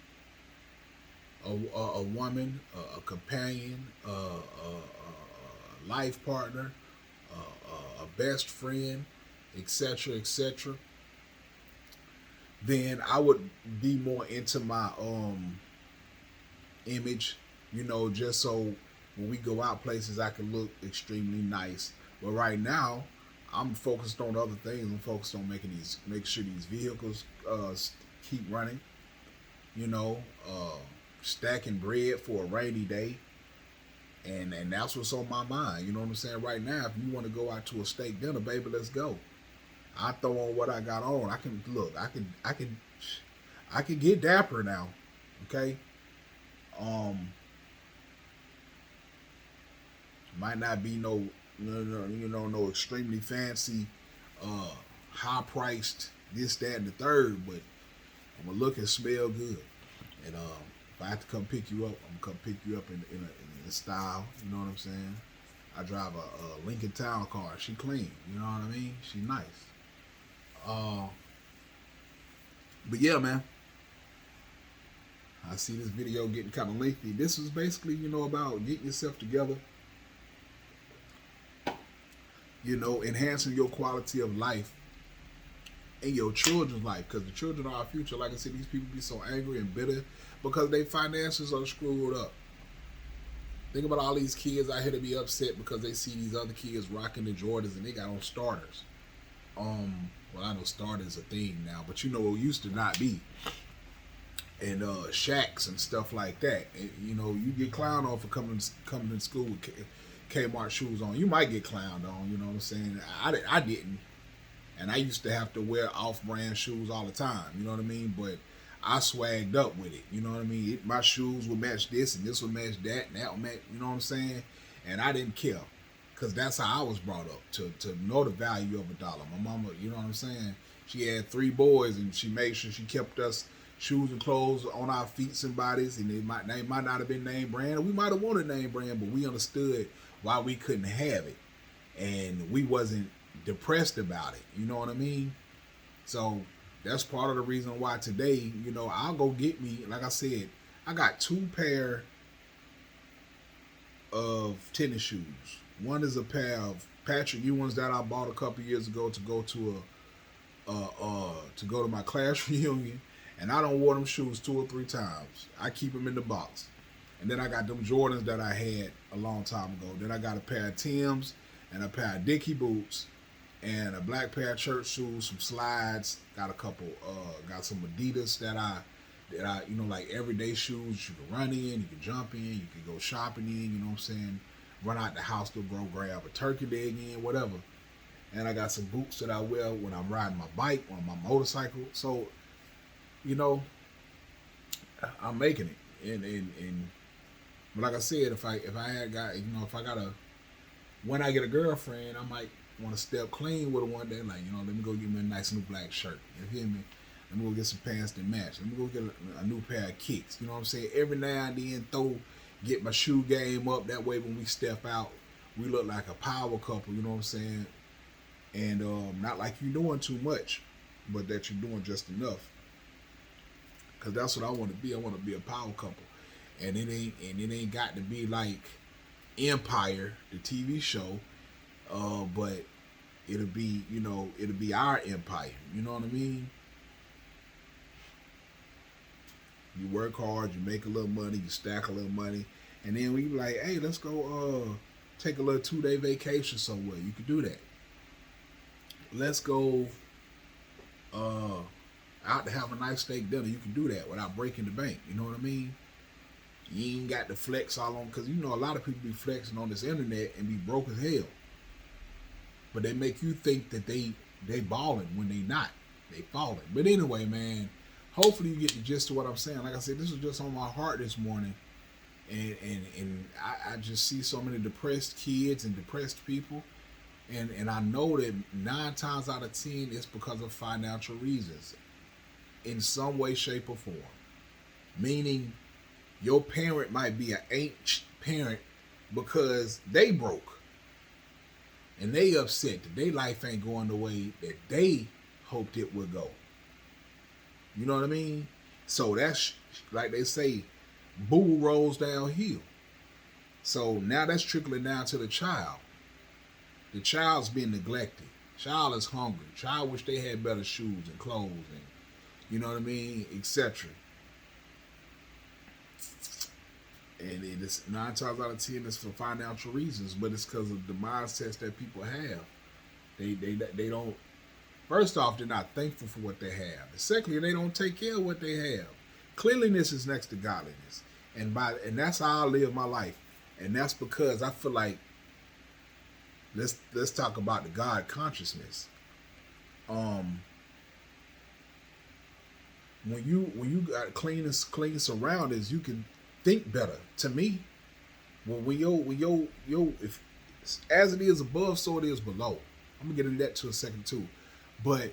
a woman, a companion, a life partner, a best friend, etc., etc., then I would be more into my image, you know, just so when we go out places I can look extremely nice. But right now, I'm focused on other things. I'm focused on make sure these vehicles keep running. You know, stacking bread for a rainy day, and that's what's on my mind. You know what I'm saying? Right now, if you want to go out to a steak dinner, baby, let's go. I throw on what I got on. I can look. I can get dapper now. Okay. Might not be no extremely fancy, high priced this, that, and the third, but I'm gonna look and smell good. And if I have to come pick you up, I'm gonna come pick you up in a style. You know what I'm saying? I drive a Lincoln Town car. She clean. You know what I mean? She nice. But yeah, man. I see this video getting kind of lengthy. This was basically, you know, about getting yourself together. You know, enhancing your quality of life and your children's life, because the children are our future. Like I said, these people be so angry and bitter because their finances are screwed up. Think about all these kids out here to be upset because they see these other kids rocking the Jordans and they got on starters. Well, I know starters a thing now, but you know, it used to not be. And Shacks and stuff like that. And, you know, you get clowned on for coming to school with Kmart shoes on. You might get clowned on, you know what I'm saying? I didn't. And I used to have to wear off-brand shoes all the time, you know what I mean? But I swagged up with it. You know what I mean? My shoes would match this, and this would match that, and that would match. You know what I'm saying? And I didn't care, cause that's how I was brought up to know the value of a dollar. My mama, you know what I'm saying? She had 3 boys, and she made sure she kept us shoes and clothes on our feet and bodies, and they might not have been name brand, or we might have wanted name brand, but we understood why we couldn't have it, and we wasn't depressed about it. You know what I mean? So that's part of the reason why today, you know, I'll go get me, like I said, I got 2 pair of tennis shoes. One is a pair of Patrick Ewing's that I bought a couple years ago to go to my class reunion, and I don't wear them shoes 2 or 3 times. I keep them in the box. And then I got them Jordans that I had a long time ago. Then I got a pair of Timbs and a pair of Dickie boots and a black pair of church shoes, some slides. Got a couple, got some Adidas that I, you know, like everyday shoes you can run in, you can jump in, you can go shopping in. You know what I'm saying? Run out the house to go grab a turkey leg in, whatever. And I got some boots that I wear when I'm riding my bike on my motorcycle. So, you know, I'm making it, and but like I said, if I had got, you know, if I got when I get a girlfriend, I might want to step clean with her one day. Like, you know, let me go get me a nice new black shirt. You hear me? Let me go get some pants that match. Let me go get a new pair of kicks. You know what I'm saying? Every now and then, get my shoe game up. That way, when we step out, we look like a power couple. You know what I'm saying? And not like you're doing too much, but that you're doing just enough. Cause that's what I want to be. I want to be a power couple, and it ain't got to be like Empire, the TV show, but it'll be, you know, it'll be our empire. You know what I mean? You work hard, you make a little money, you stack a little money, and then we be like, hey, let's go take a little 2-day vacation somewhere. You can do that. Let's go out to have a nice steak dinner. You can do that without breaking the bank. You know what I mean? You ain't got to flex all on, because you know a lot of people be flexing on this internet and be broke as hell. But they make you think that they balling when they not. They falling. But anyway, man, hopefully you get the gist of what I'm saying. Like I said, this was just on my heart this morning. And I just see so many depressed kids and depressed people. And I know that 9 times out of 10 it's because of financial reasons in some way, shape, or form. Meaning your parent might be an ain't parent because they broke. And they upset that their life ain't going the way that they hoped it would go. You know what I mean? So that's, like they say, boo rolls downhill. So now that's trickling down to the child. The child's being neglected. Child is hungry. Child wish they had better shoes and clothes and, you know what I mean, etc. And it is 9 times out of 10 it's for financial reasons, but it's because of the mindsets that people have. They don't. First off, they're not thankful for what they have. And secondly, they don't take care of what they have. Cleanliness is next to godliness, and that's how I live my life. And that's because I feel like let's talk about the God consciousness. When you got clean surroundings, you can think better. To me, when if as it is above, so it is below. I'm gonna get into that to a second too, but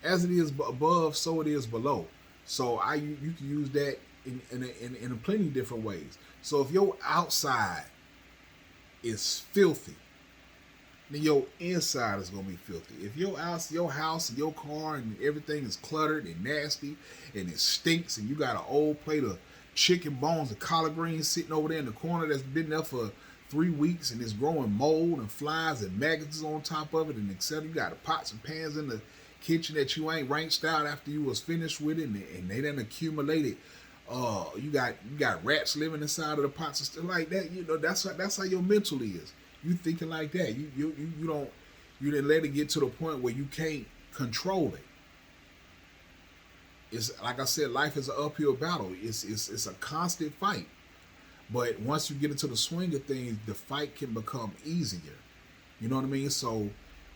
as it is above, so it is below. So you can use that in a plenty of different ways. So if your outside is filthy, then your inside is gonna be filthy. If your house and your car and everything is cluttered and nasty and it stinks, and you got an old plate of chicken bones and collard greens sitting over there in the corner that's been there for 3 weeks and it's growing mold and flies and maggots on top of it and etc. You got the pots and pans in the kitchen that you ain't rinsed out after you was finished with it, and they done accumulated. You got rats living inside of the pots and stuff like that. You know, that's how your mental is. You thinking like that. You didn't let it get to the point where you can't control it. It's like I said, life is an uphill battle. It's a constant fight. But once you get into the swing of things, the fight can become easier. You know what I mean? So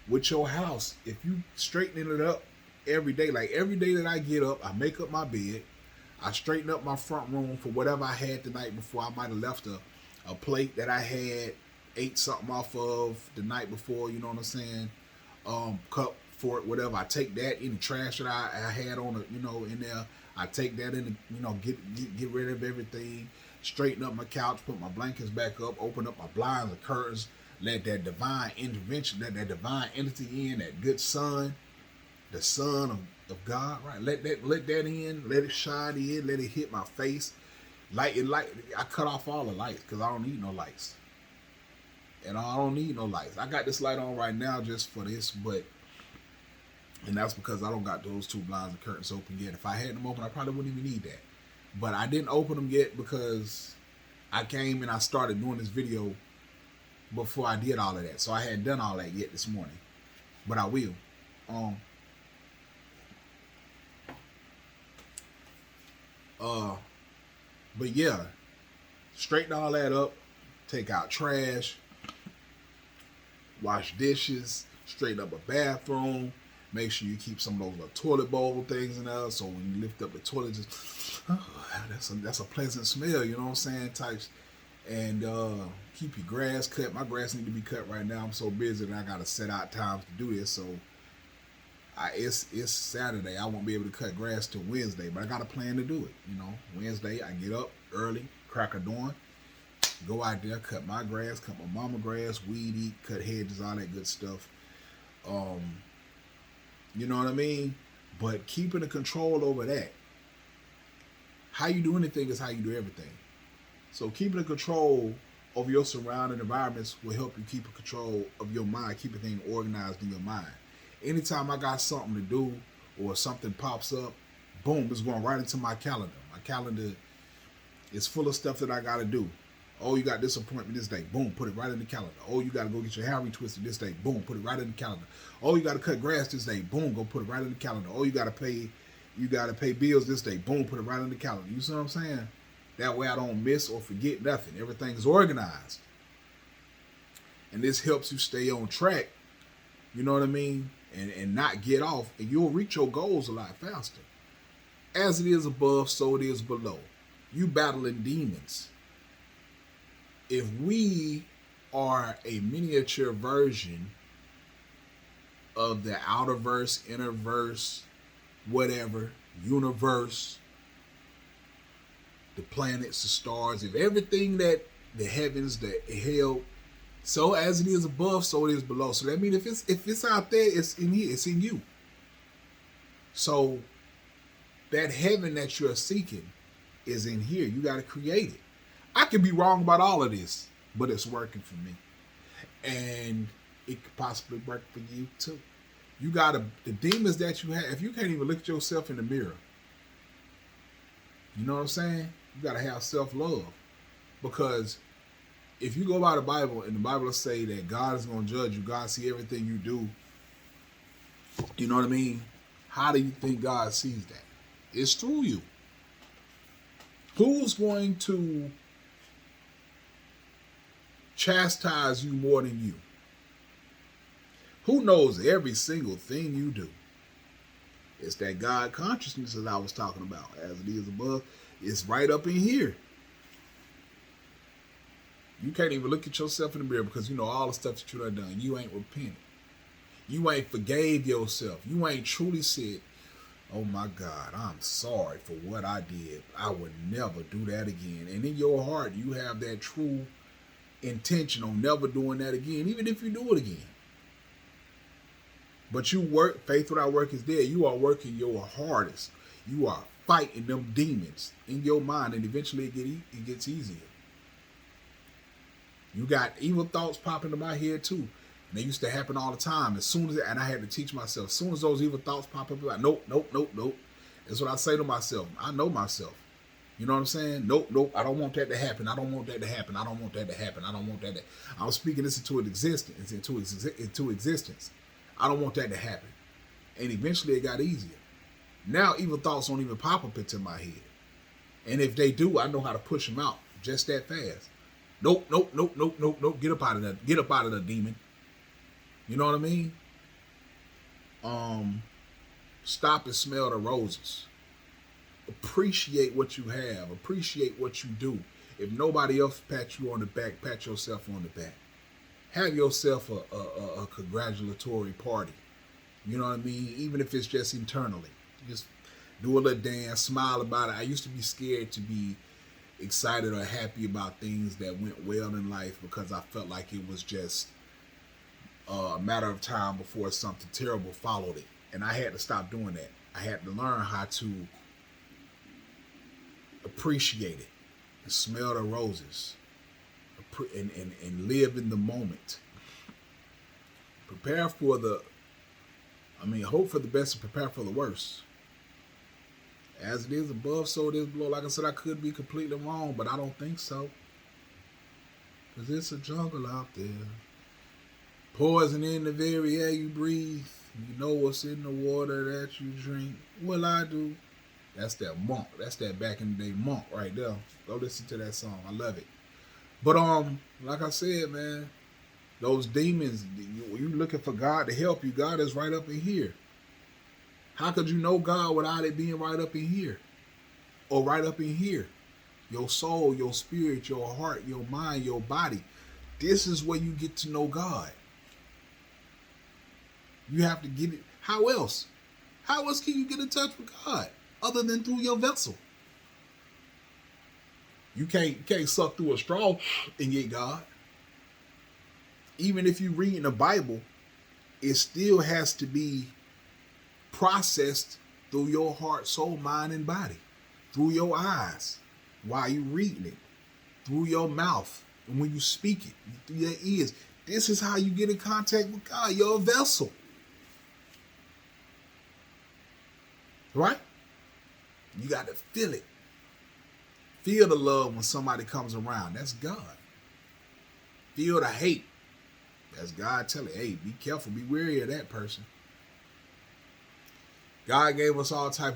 with your house, if you straightening it up every day. Like every day that I get up, I make up my bed, I straighten up my front room for whatever I had the night before. I might have left a plate that I had ate something off of the night before, you know what I'm saying? Cup, fork, whatever. I take that in the trash that I had on the, in there. I take that in the, get rid of everything, straighten up my couch, put my blankets back up, open up my blinds and curtains, let that divine intervention, let that divine entity in, that good sun, the sun of God, right? Let that in, let it shine in, let it hit my face. Light. I cut off all the lights because I don't need no lights. And I don't need no lights. I got this light on right now just for this, and that's because I don't got those two blinds and curtains open yet. If I had them open, I probably wouldn't even need that. But I didn't open them yet because I came and I started doing this video before I did all of that. So I hadn't done all that yet this morning. But I will. But yeah, straighten all that up, take out trash, wash dishes, straighten up a bathroom, make sure you keep some of those little toilet bowl things in there, so when you lift up the toilet, just that's a pleasant smell, you know what I'm saying? Types, and keep your grass cut. My grass need to be cut right now. I'm so busy that I gotta set out times to do this. So it's Saturday. I won't be able to cut grass till Wednesday, but I got a plan to do it. Wednesday I get up early, crack of dawn, go out there, cut my grass, cut my mama grass, weed eat, cut hedges, all that good stuff. You know what I mean? But keeping the control over that. How you do anything is how you do everything. So keeping the control of your surrounding environments will help you keep a control of your mind, keep things organized in your mind. Anytime I got something to do or something pops up, boom, it's going right into my calendar. My calendar is full of stuff that I got to do. Oh, you got this appointment this day. Boom, put it right in the calendar. Oh, you got to go get your hair retwisted this day. Boom, put it right in the calendar. Oh, you got to cut grass this day. Boom, go put it right in the calendar. Oh, you got to pay bills this day. Boom, put it right in the calendar. You see what I'm saying? That way I don't miss or forget nothing. Everything's organized. And this helps you stay on track. You know what I mean? And not get off. And you'll reach your goals a lot faster. As it is above, so it is below. You battling demons. If we are a miniature version of the outer verse, inner verse, whatever, universe, the planets, the stars, if everything that the heavens, the hell, so as it is above, so it is below. So that means if it's out there, it's in here, it's in you. So that heaven that you're seeking is in here. You got to create it. I could be wrong about all of this, but it's working for me. And it could possibly work for you too. You got the demons that you have, if you can't even look at yourself in the mirror, you know what I'm saying? You got to have self-love. Because if you go by the Bible, and the Bible will say that God is going to judge you, God see everything you do, you know what I mean? How do you think God sees that? It's through you. Who's going to chastise you more than you? Who knows every single thing you do? It's that God consciousness that I was talking about. As it is above, it's right up in here. You can't even look at yourself in the mirror because you know all the stuff that you done. You ain't repented. You ain't forgave yourself. You ain't truly said, oh my God, I'm sorry for what I did. I would never do that again. And in your heart, you have that true intention on never doing that again, even if you do it again. But you work, faith without work is dead. You are working your hardest. You are fighting them demons in your mind, and eventually it gets easier. You got evil thoughts pop into my head too. And they used to happen all the time. And I had to teach myself, as soon as those evil thoughts pop up, I'm like, nope. That's what I say to myself. I know myself. You know what I'm saying? Nope. I don't want that to happen. I don't want that to happen. I don't want that to happen. I don't want that to. I'm speaking this into existence. Into existence. I don't want that to happen. And eventually it got easier. Now evil thoughts don't even pop up into my head. And if they do, I know how to push them out just that fast. Nope. Get up out of that. Get up out of the demon. You know what I mean? Stop and smell the roses. Appreciate what you have. Appreciate what you do. If nobody else pat you on the back, pat yourself on the back. Have yourself a congratulatory party. You know what I mean? Even if it's just internally. Just do a little dance, smile about it. I used to be scared to be excited or happy about things that went well in life because I felt like it was just a matter of time before something terrible followed it. And I had to stop doing that. I had to learn how to appreciate it and smell the roses and live in the moment. Prepare for hope for the best and prepare for the worst. As it is above, so it is below. Like I said, I could be completely wrong, but I don't think so. Because it's a jungle out there. Poison in the very air you breathe. You know what's in the water that you drink. Well, I do. That's that Monk. That's that back in the day Monk right there. Go listen to that song. I love it. But like I said, man, those demons, you looking for God to help you. God is right up in here. How could you know God without it being right up in here? Or right up in here? Your soul, your spirit, your heart, your mind, your body. This is where you get to know God. You have to get it. How else? How else can you get in touch with God other than through your vessel? You can't suck through a straw and get God. Even if you read in the Bible, it still has to be processed through your heart, soul, mind, and body. Through your eyes while you reading it. Through your mouth and when you speak it. Through your ears. This is how you get in contact with God. You're a vessel. Right? You got to feel it. Feel the love when somebody comes around. That's God. Feel the hate. That's God telling, hey, be careful, be wary of that person. God gave us all type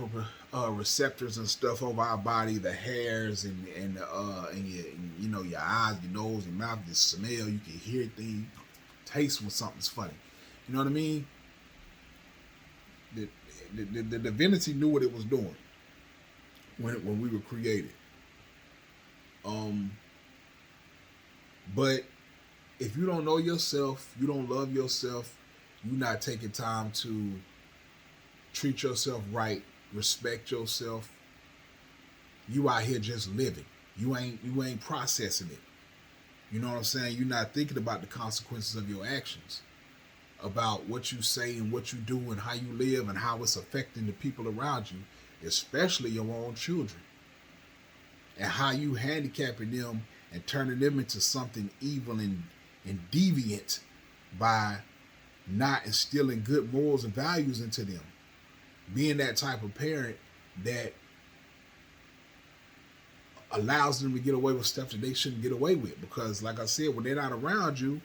of receptors and stuff over our body, the hairs and your eyes, your nose, your mouth, your smell. You can hear things, taste when something's funny. You know what I mean? The divinity knew what it was doing when we were created. But if you don't know yourself, you don't love yourself, you're not taking time to treat yourself right, respect yourself, you out here just living. You ain't processing it. You know what I'm saying? You're not thinking about the consequences of your actions, about what you say and what you do and how you live and how it's affecting the people around you, especially your own children, and how you handicapping them and turning them into something evil and deviant by not instilling good morals and values into them. Being that type of parent that allows them to get away with stuff that they shouldn't get away with. Because like I said, when they're not around you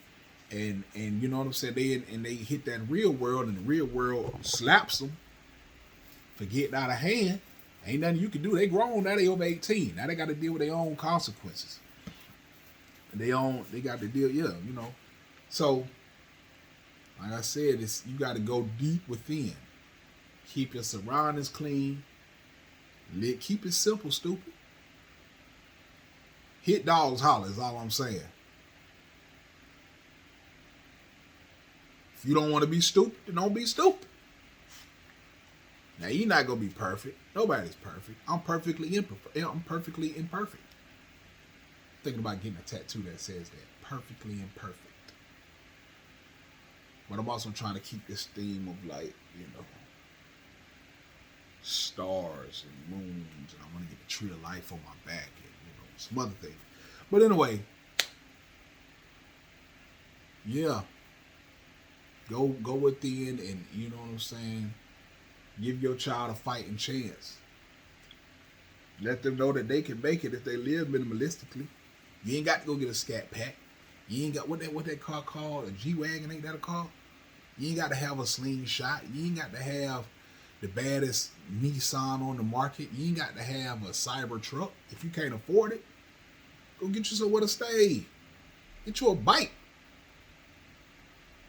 and you know what I'm saying, they hit that real world and the real world slaps them for getting out of hand, ain't nothing you can do. They grown, now they over 18. Now they got to deal with their own consequences. They got to deal, So, like I said, you got to go deep within. Keep your surroundings clean. Keep it simple, stupid. Hit dogs holler is all I'm saying. If you don't want to be stupid, then don't be stupid. Now, you're not going to be perfect. Nobody's perfect. I'm perfectly imperfect. Thinking about getting a tattoo that says that. Perfectly imperfect. But I'm also trying to keep this theme of stars and moons, and I want to get the tree of life on my back and some other things. But anyway, yeah. Go within and you know what I'm saying, give your child a fighting chance. Let them know that they can make it if they live minimalistically. You ain't got to go get a Scat Pack. You ain't got what that car called, a G-Wagon, ain't that a car? You ain't got to have a slingshot. You ain't got to have the baddest Nissan on the market. You ain't got to have a cyber truck. If you can't afford it, go get you somewhere to stay. Get you a bike.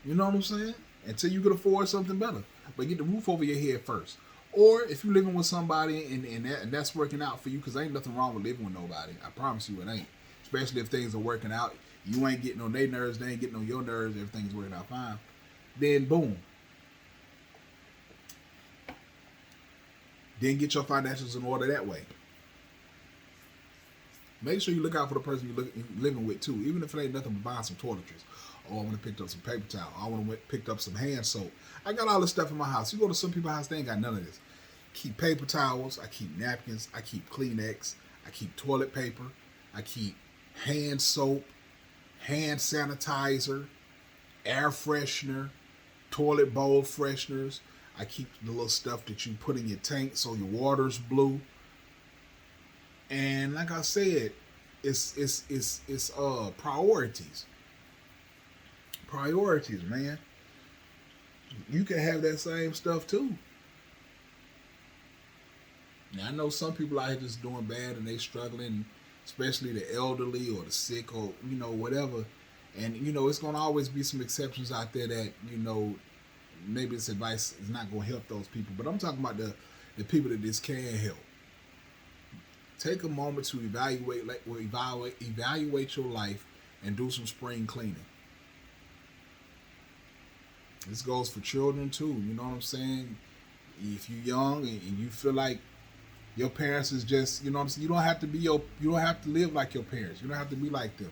You know what I'm saying? Until you can afford something better. But get the roof over your head first. Or if you're living with somebody and that's working out for you, because ain't nothing wrong with living with nobody. I promise you it ain't. Especially if things are working out. You ain't getting on their nerves, they ain't getting on your nerves, everything's working out fine. Then boom. Then get your financials in order that way. Make sure you look out for the person you're living with too, even if it ain't nothing but buying some toiletries. Oh, I want to pick up some paper towel. I want to pick up some hand soap. I got all this stuff in my house. You go to some people's house, they ain't got none of this. Keep paper towels. I keep napkins. I keep Kleenex. I keep toilet paper. I keep hand soap, hand sanitizer, air freshener, toilet bowl fresheners. I keep the little stuff that you put in your tank so your water's blue. And like I said, it's priorities. Priorities, man. You can have that same stuff too. Now I know some people out here just doing bad and they struggling, especially the elderly or the sick or whatever. And it's gonna always be some exceptions out there that maybe this advice is not gonna help those people. But I'm talking about the people that this can help. Take a moment to evaluate your life and do some spring cleaning. This goes for children too. You know what I'm saying? If you're young and you feel like your parents is just, you don't have to you don't have to live like your parents. You don't have to be like them.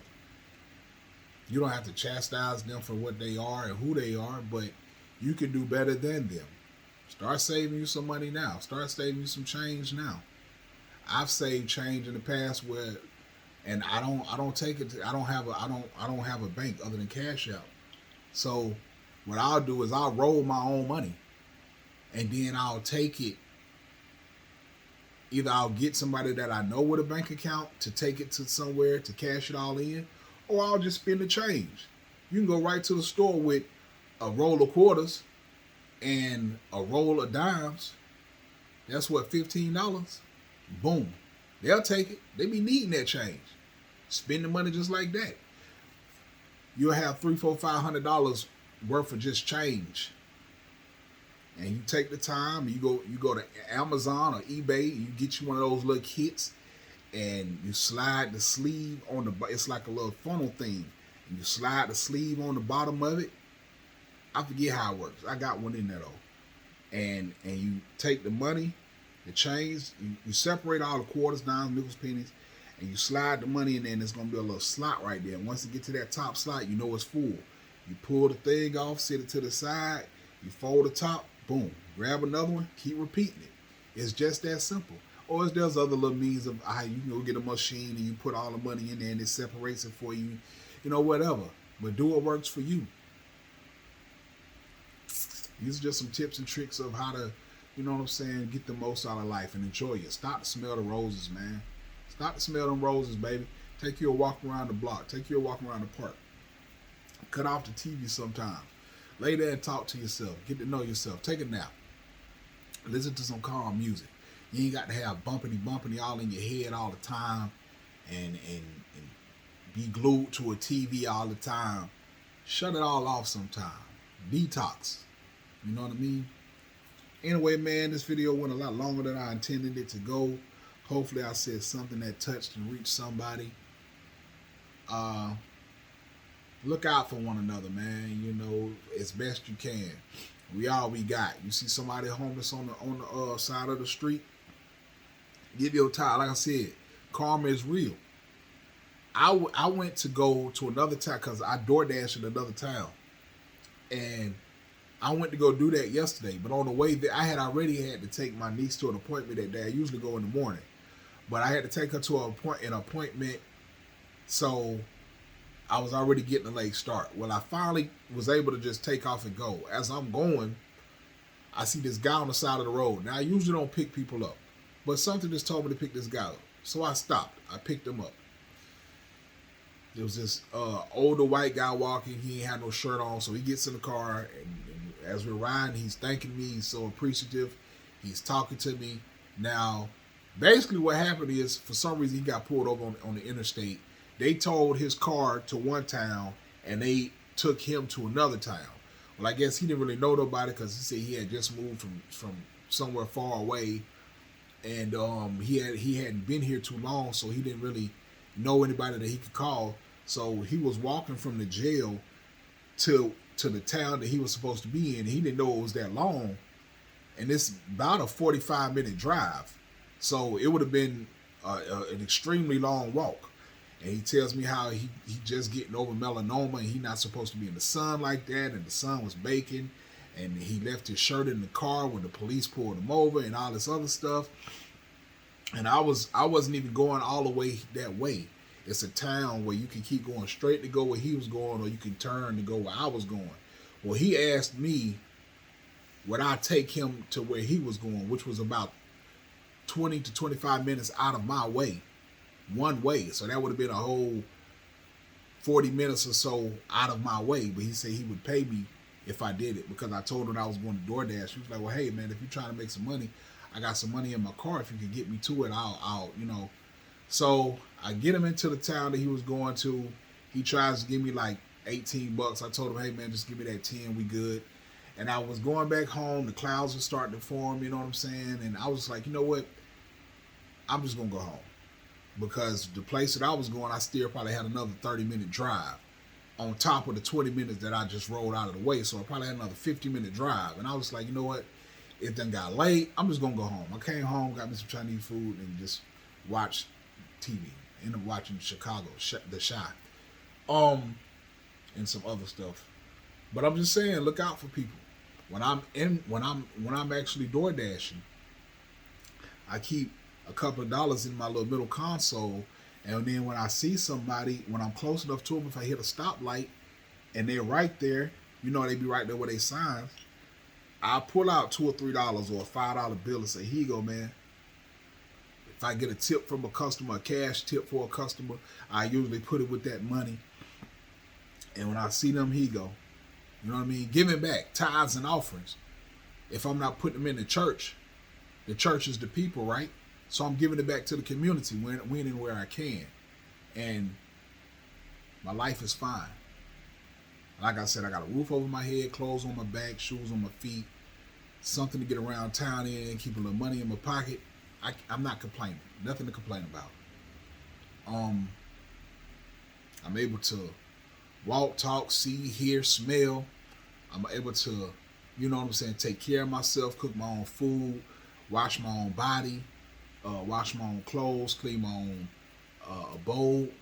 You don't have to chastise them for what they are and who they are, but you can do better than them. Start saving you some money now. Start saving you some change now. I've saved change in the past and I don't take it. I don't have a bank other than Cash App. So what I'll do is I'll roll my own money, and then I'll take it. Either I'll get somebody that I know with a bank account to take it to somewhere to cash it all in, or I'll just spend the change. You can go right to the store with a roll of quarters and a roll of dimes. That's what, $15? Boom. They'll take it. They be needing that change. Spend the money just like that. You'll have $300, $400, $500 worth of just change. And you take the time, you go to Amazon or eBay, you get you one of those little kits, and you slide the sleeve on it's like a little funnel thing. And you slide the sleeve on the bottom of it. I forget how it works. I got one in there though. And you take the money, the change, you separate all the quarters, dimes, nickels, pennies, and you slide the money in there, and there's going to be a little slot right there. And once you get to that top slot, you know it's full. You pull the thing off, set it to the side, you fold the top, boom, grab another one, keep repeating it. It's just that simple. Or there's other little means of how you can go get a machine and you put all the money in there and it separates it for you, whatever. But do what works for you. These are just some tips and tricks of how to, get the most out of life and enjoy it. Stop to smell the roses, man. Stop to smell them roses, baby. Take you a walk around the block. Take you a walk around the park. Cut off the TV sometimes. Lay there and talk to yourself. Get to know yourself. Take a nap. Listen to some calm music. You ain't got to have bumpity all in your head all the time and be glued to a TV all the time. Shut it all off sometime. Detox. You know what I mean? Anyway, man, this video went a lot longer than I intended it to go. Hopefully I said something that touched and reached somebody. Look out for one another, man, as best you can. We all we got. You see somebody homeless on the side of the street, give your time. Like I said, karma is real. I went to go to another town because I DoorDash in another town. And I went to go do that yesterday. But on the way there, I had already had to take my niece to an appointment that day. I usually go in the morning. But I had to take her to an appointment. So I was already getting a late start. Well, I finally was able to just take off and go. As I'm going, I see this guy on the side of the road. Now, I usually don't pick people up. But something just told me to pick this guy up. So I stopped. I picked him up. There was this older white guy walking. He ain't had no shirt on. So he gets in the car. And as we're riding, he's thanking me. He's so appreciative. He's talking to me. Now, basically what happened is, for some reason, he got pulled over on the interstate. They towed his car to one town, and they took him to another town. Well, I guess he didn't really know nobody because he said he had just moved from somewhere far away, and he hadn't been here too long, so he didn't really know anybody that he could call. So he was walking from the jail to the town that he was supposed to be in. He didn't know it was that long, and it's about a 45-minute drive. So it would have been an extremely long walk. And he tells me how he just getting over melanoma, and he not supposed to be in the sun like that, and the sun was baking, and he left his shirt in the car when the police pulled him over, and all this other stuff. And I wasn't even going all the way that way. It's a town where you can keep going straight to go where he was going, or you can turn to go where I was going. Well, he asked me would I take him to where he was going, which was about 20 to 25 minutes out of my way, one way. So that would have been a whole 40 minutes or so out of my way. But he said he would pay me if I did it, because I told him I was going to DoorDash. He was like, well, hey, man, if you're trying to make some money, I got some money in my car. If you can get me to it, I'll. So I get him into the town that he was going to. He tries to give me like $18. I told him, hey, man, just give me that 10. We good. And I was going back home. The clouds were starting to form, you know what I'm saying? And I was like, you know what? I'm just going to go home. Because the place that I was going, I still probably had another 30-minute drive on top of the 20 minutes that I just rolled out of the way. So I probably had another 50-minute drive. And I was like, you know what? It done got late. I'm just going to go home. I came home, got me some Chinese food, and just watched TV. Ended up watching Chicago, The Chi, and some other stuff. But I'm just saying, look out for people. When I'm actually door dashing, I keep a couple of dollars in my little middle console, and then when I see somebody, when I'm close enough to them, if I hit a stoplight and they're right there, they be right there where they signs, I pull out $2 or $3 or a $5 bill and say, here you go, man. If I get a tip from a customer, a cash tip for a customer, I usually put it with that money. And when I see them, here you go. You know what I mean? Giving back, tithes and offerings. If I'm not putting them in the church is the people, right? So I'm giving it back to the community when and where I can. And my life is fine. Like I said, I got a roof over my head, clothes on my back, shoes on my feet, something to get around town in, keep a little money in my pocket. I'm not complaining. Nothing to complain about. I'm able to walk, talk, see, hear, smell. I'm able to, take care of myself, cook my own food, wash my own body, wash my own clothes, clean my own abode,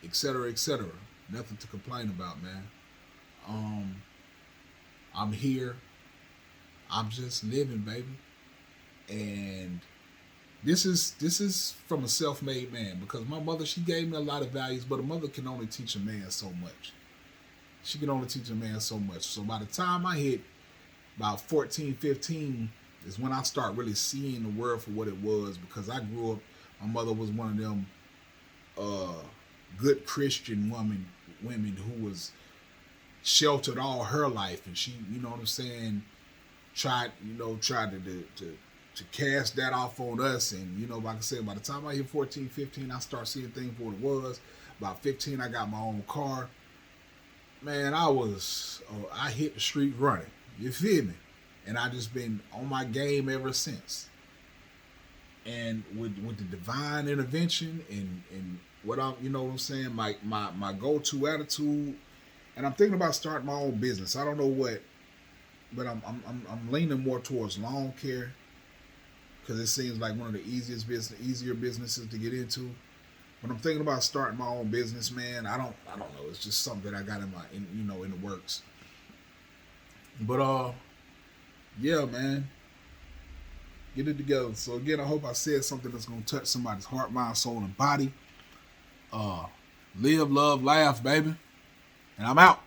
etc., etc. Nothing to complain about, man. I'm here. I'm just living, baby. And this is from a self-made man, because my mother, she gave me a lot of values, but a mother can only teach a man so much. She can only teach a man so much. So by the time I hit about 14, 15 is when I start really seeing the world for what it was, because I grew up, my mother was one of them good Christian women who was sheltered all her life, and she, tried to cast that off on us. And like I said, by the time I hit 14, 15, I start seeing things for what it was. About 15, I got my own car. Man, I hit the street running. You feel me? And I just been on my game ever since. And with the divine intervention and what I'm, my go-to attitude, and I'm thinking about starting my own business. I don't know what, but I'm leaning more towards lawn care, because it seems like one of the easier businesses to get into. But I'm thinking about starting my own business, man. I don't know. It's just something that I got in the works. But yeah, man, get it together. So again, I hope I said something that's gonna touch somebody's heart, mind, soul, and body. Live, love, laugh, baby. And I'm out.